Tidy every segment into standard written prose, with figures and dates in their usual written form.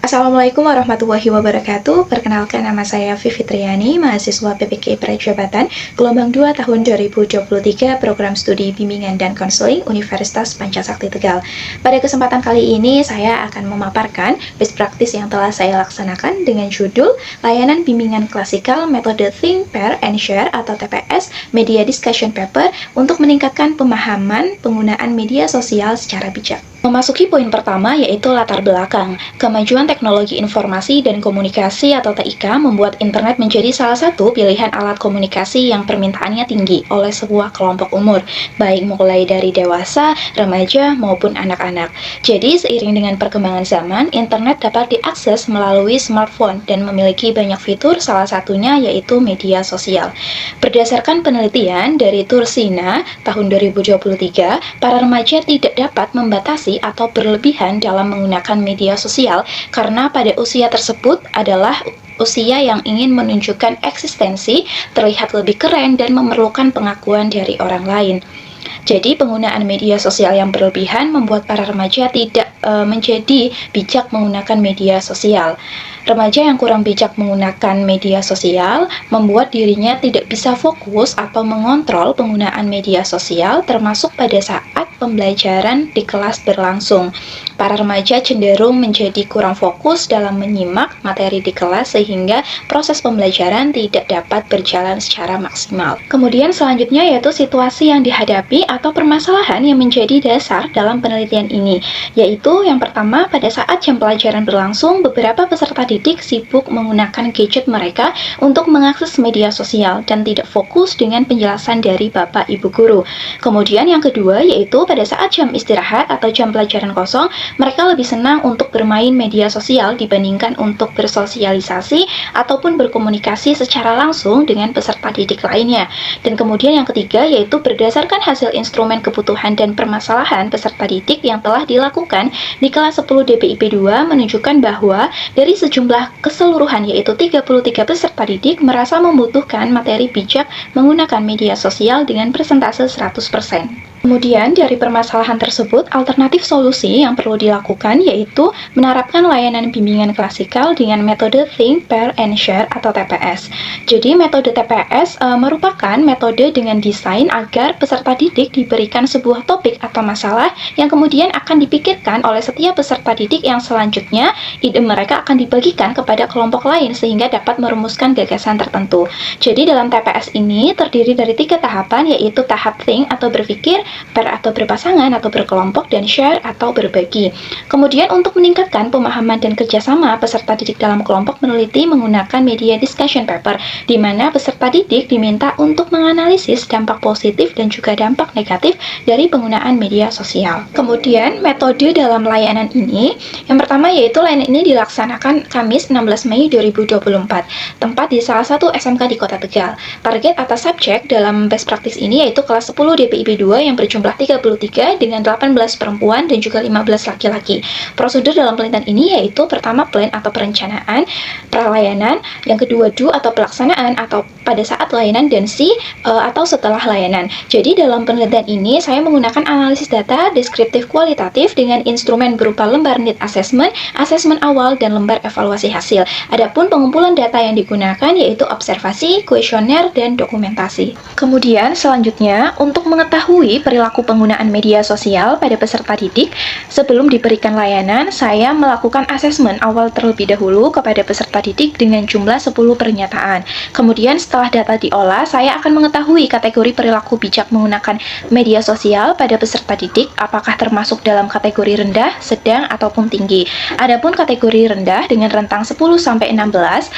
Assalamualaikum warahmatullahi wabarakatuh. Perkenalkan, nama saya Vivi Triani, mahasiswa PPK Prajabatan, gelombang 2 tahun 2023, program studi bimbingan dan konseling Universitas Pancasakti Tegal. Pada kesempatan kali ini, saya akan memaparkan best practice yang telah saya laksanakan dengan judul Layanan Bimbingan Klasikal Metode Think, Pair, and Share atau TPS Media Discussion Paper untuk meningkatkan pemahaman penggunaan media sosial secara bijak. Memasuki poin pertama, yaitu latar belakang. Kemajuan teknologi informasi dan komunikasi atau TIK membuat internet menjadi salah satu pilihan alat komunikasi yang permintaannya tinggi oleh sebuah kelompok umur, baik mulai dari dewasa, remaja, maupun anak-anak. Jadi, seiring dengan perkembangan zaman, internet dapat diakses melalui smartphone dan memiliki banyak fitur, salah satunya yaitu media sosial. Berdasarkan penelitian dari Tursina tahun 2023, para remaja tidak dapat membatasi atau berlebihan dalam menggunakan media sosial karena pada usia tersebut adalah usia yang ingin menunjukkan eksistensi, terlihat lebih keren, dan memerlukan pengakuan dari orang lain. Jadi, penggunaan media sosial yang berlebihan membuat para remaja tidak menjadi bijak menggunakan media sosial. Remaja yang kurang bijak menggunakan media sosial membuat dirinya tidak bisa fokus atau mengontrol penggunaan media sosial, termasuk pada saat pembelajaran di kelas berlangsung. Para remaja cenderung menjadi kurang fokus dalam menyimak materi di kelas sehingga proses pembelajaran tidak dapat berjalan secara maksimal. Kemudian selanjutnya yaitu situasi yang dihadapi atau permasalahan yang menjadi dasar dalam penelitian ini, yaitu yang pertama, pada saat jam pelajaran berlangsung, beberapa peserta didik sibuk menggunakan gadget mereka untuk mengakses media sosial dan tidak fokus dengan penjelasan dari Bapak Ibu guru. Kemudian yang kedua yaitu pada saat jam istirahat atau jam pelajaran kosong, mereka lebih senang untuk bermain media sosial dibandingkan untuk bersosialisasi ataupun berkomunikasi secara langsung dengan peserta didik lainnya. Dan kemudian yang ketiga yaitu berdasarkan hasil instrumen kebutuhan dan permasalahan peserta didik yang telah dilakukan di kelas 10 DPIP 2 menunjukkan bahwa dari sejumlah keseluruhan yaitu 33 peserta didik merasa membutuhkan materi bijak menggunakan media sosial dengan persentase 100%. Kemudian dari permasalahan tersebut, alternatif solusi yang perlu dilakukan yaitu menerapkan layanan bimbingan klasikal dengan metode Think, Pair, and Share atau TPS. Jadi metode TPS merupakan metode dengan desain agar peserta didik diberikan sebuah topik atau masalah yang kemudian akan dipikirkan oleh setiap peserta didik yang selanjutnya ide mereka akan dibagikan kepada kelompok lain sehingga dapat merumuskan gagasan tertentu. Jadi dalam TPS ini terdiri dari 3 tahapan yaitu tahap Think atau berpikir, Pair atau berpasangan atau berkelompok, dan Share atau berbagi. Kemudian untuk meningkatkan pemahaman dan kerjasama, peserta didik dalam kelompok meneliti menggunakan media discussion paper, di mana peserta didik diminta untuk menganalisis dampak positif dan juga dampak negatif dari penggunaan media sosial. Kemudian metode dalam layanan ini, yang pertama yaitu layanan ini dilaksanakan Kamis 16 Mei 2024, tempat di salah satu SMK di Kota Tegal. Target atas subjek dalam best practice ini yaitu kelas 10 DPIP 2 yang berjumlah 33 dengan 18 perempuan dan juga 15 laki-laki. Prosedur dalam penelitian ini yaitu pertama plan atau perencanaan pralayanan, yang kedua do atau pelaksanaan atau pada saat layanan, dan C atau setelah layanan. Jadi dalam penelitian ini saya menggunakan analisis data deskriptif kualitatif dengan instrumen berupa lembar need assessment, asesmen awal, dan lembar evaluasi hasil. Adapun pengumpulan data yang digunakan yaitu observasi, kuesioner, dan dokumentasi. Kemudian selanjutnya untuk mengetahui perilaku penggunaan media sosial pada peserta didik, sebelum diberikan layanan, saya melakukan asesmen awal terlebih dahulu kepada peserta didik dengan jumlah 10 pernyataan. Kemudian setelah data diolah, saya akan mengetahui kategori perilaku bijak menggunakan media sosial pada peserta didik, apakah termasuk dalam kategori rendah, sedang, ataupun tinggi. Adapun kategori rendah dengan rentang 10-16,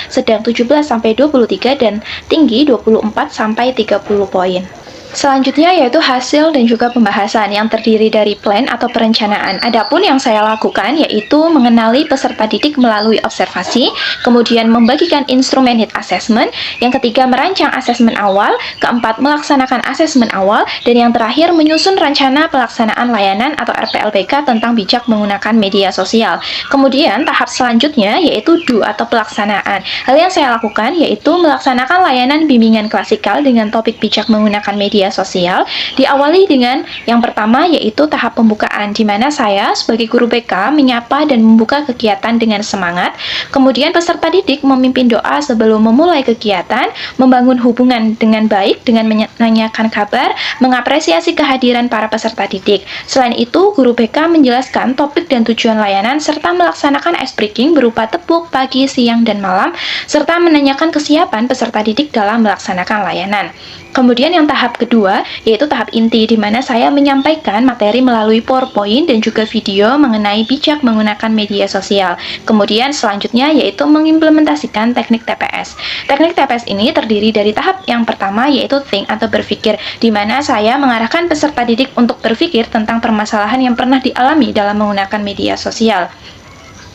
sedang 17-23, dan tinggi 24-30 poin. Selanjutnya yaitu hasil dan juga pembahasan yang terdiri dari plan atau perencanaan. Adapun yang saya lakukan yaitu mengenali peserta didik melalui observasi, kemudian membagikan instrumen need assessment, yang ketiga merancang asesmen awal, keempat melaksanakan asesmen awal, dan yang terakhir menyusun rencana pelaksanaan layanan atau RPLPK tentang bijak menggunakan media sosial. Kemudian tahap selanjutnya yaitu do atau pelaksanaan. Hal yang saya lakukan yaitu melaksanakan layanan bimbingan klasikal dengan topik bijak menggunakan media media sosial diawali dengan yang pertama yaitu tahap pembukaan, di mana saya sebagai guru BK menyapa dan membuka kegiatan dengan semangat. Kemudian peserta didik memimpin doa sebelum memulai kegiatan, membangun hubungan dengan baik dengan menanyakan kabar, mengapresiasi kehadiran para peserta didik. Selain itu, guru BK menjelaskan topik dan tujuan layanan serta melaksanakan ice breaking berupa tepuk pagi, siang, dan malam, serta menanyakan kesiapan peserta didik dalam melaksanakan layanan. Kemudian yang tahap kedua, yaitu tahap inti, di mana saya menyampaikan materi melalui PowerPoint dan juga video mengenai bijak menggunakan media sosial. Kemudian selanjutnya yaitu mengimplementasikan teknik TPS. Teknik TPS ini terdiri dari tahap yang pertama yaitu think atau berpikir, di mana saya mengarahkan peserta didik untuk berpikir tentang permasalahan yang pernah dialami dalam menggunakan media sosial.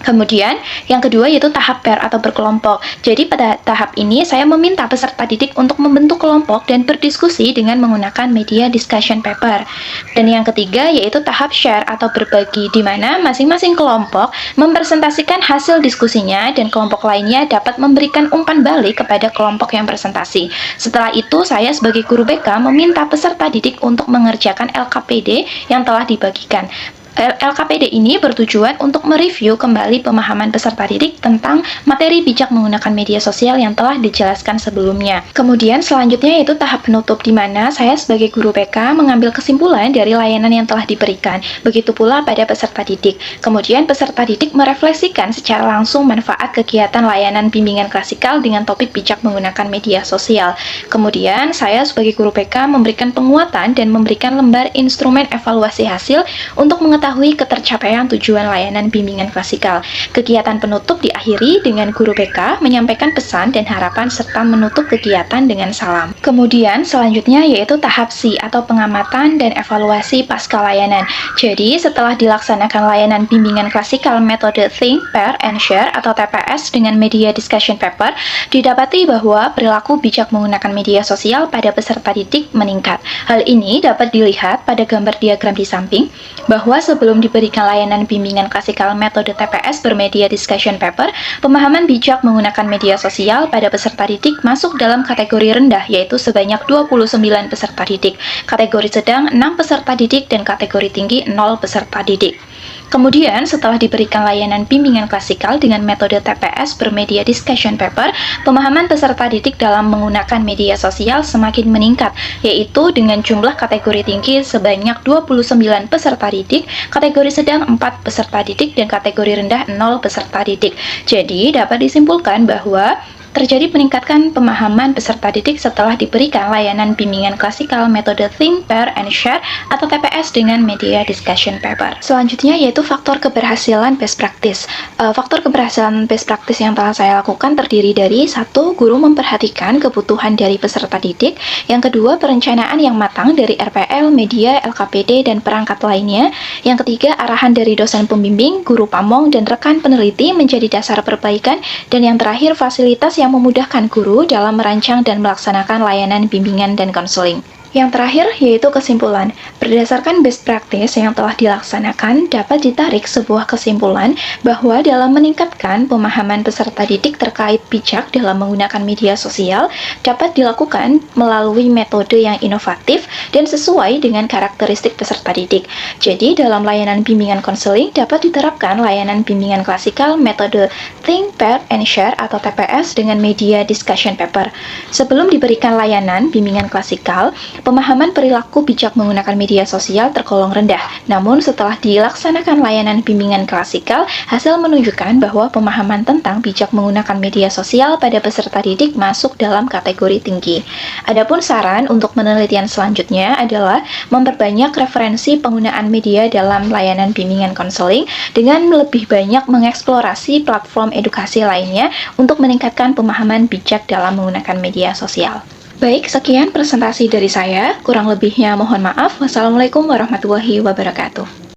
Kemudian, yang kedua yaitu tahap pair atau berkelompok. Jadi pada tahap ini saya meminta peserta didik untuk membentuk kelompok dan berdiskusi dengan menggunakan media discussion paper. Dan yang ketiga yaitu tahap share atau berbagi, di mana masing-masing kelompok mempresentasikan hasil diskusinya dan kelompok lainnya dapat memberikan umpan balik kepada kelompok yang presentasi. Setelah itu, saya sebagai guru BK meminta peserta didik untuk mengerjakan LKPD yang telah dibagikan. LKPD ini bertujuan untuk mereview kembali pemahaman peserta didik tentang materi bijak menggunakan media sosial yang telah dijelaskan sebelumnya. Kemudian selanjutnya yaitu tahap penutup, di mana saya sebagai guru BK mengambil kesimpulan dari layanan yang telah diberikan. Begitu pula pada peserta didik. Kemudian peserta didik merefleksikan secara langsung manfaat kegiatan layanan bimbingan klasikal dengan topik bijak menggunakan media sosial. Kemudian saya sebagai guru BK memberikan penguatan dan memberikan lembar instrumen evaluasi hasil untuk mengetahui ketercapaian tujuan layanan bimbingan klasikal. Kegiatan penutup diakhiri dengan guru BK menyampaikan pesan dan harapan serta menutup kegiatan dengan salam. Kemudian selanjutnya yaitu tahap C atau pengamatan dan evaluasi pasca layanan. Jadi setelah dilaksanakan layanan bimbingan klasikal metode Think, Pair, and Share atau TPS dengan media discussion paper, didapati bahwa perilaku bijak menggunakan media sosial pada peserta didik meningkat. Hal ini dapat dilihat pada gambar diagram di samping, bahwa sebelum diberikan layanan bimbingan klasikal metode TPS bermedia discussion paper, pemahaman bijak menggunakan media sosial pada peserta didik masuk dalam kategori rendah, yaitu sebanyak 29 peserta didik, kategori sedang 6 peserta didik, dan kategori tinggi 0 peserta didik. Kemudian, setelah diberikan layanan bimbingan klasikal dengan metode TPS bermedia discussion paper, pemahaman peserta didik dalam menggunakan media sosial semakin meningkat, yaitu dengan jumlah kategori tinggi sebanyak 29 peserta didik, kategori sedang 4 peserta didik, dan kategori rendah 0 peserta didik. Jadi, dapat disimpulkan bahwa terjadi peningkatan pemahaman peserta didik setelah diberikan layanan bimbingan klasikal metode Think, Pair, and Share atau TPS dengan media discussion paper. Selanjutnya yaitu faktor keberhasilan best practice. Faktor keberhasilan best practice yang telah saya lakukan terdiri dari 1. Guru memperhatikan kebutuhan dari peserta didik. Yang kedua, perencanaan yang matang dari RPL, media, LKPD, dan perangkat lainnya. Yang ketiga, arahan dari dosen pembimbing, guru pamong, dan rekan peneliti menjadi dasar perbaikan. Dan yang terakhir, fasilitas yang memudahkan guru dalam merancang dan melaksanakan layanan bimbingan dan konseling. Yang terakhir yaitu kesimpulan. Berdasarkan best practice yang telah dilaksanakan, dapat ditarik sebuah kesimpulan bahwa dalam meningkatkan pemahaman peserta didik terkait bijak dalam menggunakan media sosial dapat dilakukan melalui metode yang inovatif dan sesuai dengan karakteristik peserta didik. Jadi dalam layanan bimbingan konseling dapat diterapkan layanan bimbingan klasikal metode Think, Pair, and Share atau TPS dengan media discussion paper. Sebelum diberikan layanan bimbingan klasikal, pemahaman perilaku bijak menggunakan media sosial tergolong rendah. Namun setelah dilaksanakan layanan bimbingan klasikal, hasil menunjukkan bahwa pemahaman tentang bijak menggunakan media sosial pada peserta didik masuk dalam kategori tinggi. Adapun saran untuk penelitian selanjutnya adalah memperbanyak referensi penggunaan media dalam layanan bimbingan konseling dengan lebih banyak mengeksplorasi platform edukasi lainnya untuk meningkatkan pemahaman bijak dalam menggunakan media sosial. Baik, sekian presentasi dari saya. Kurang lebihnya mohon maaf. Wassalamualaikum warahmatullahi wabarakatuh.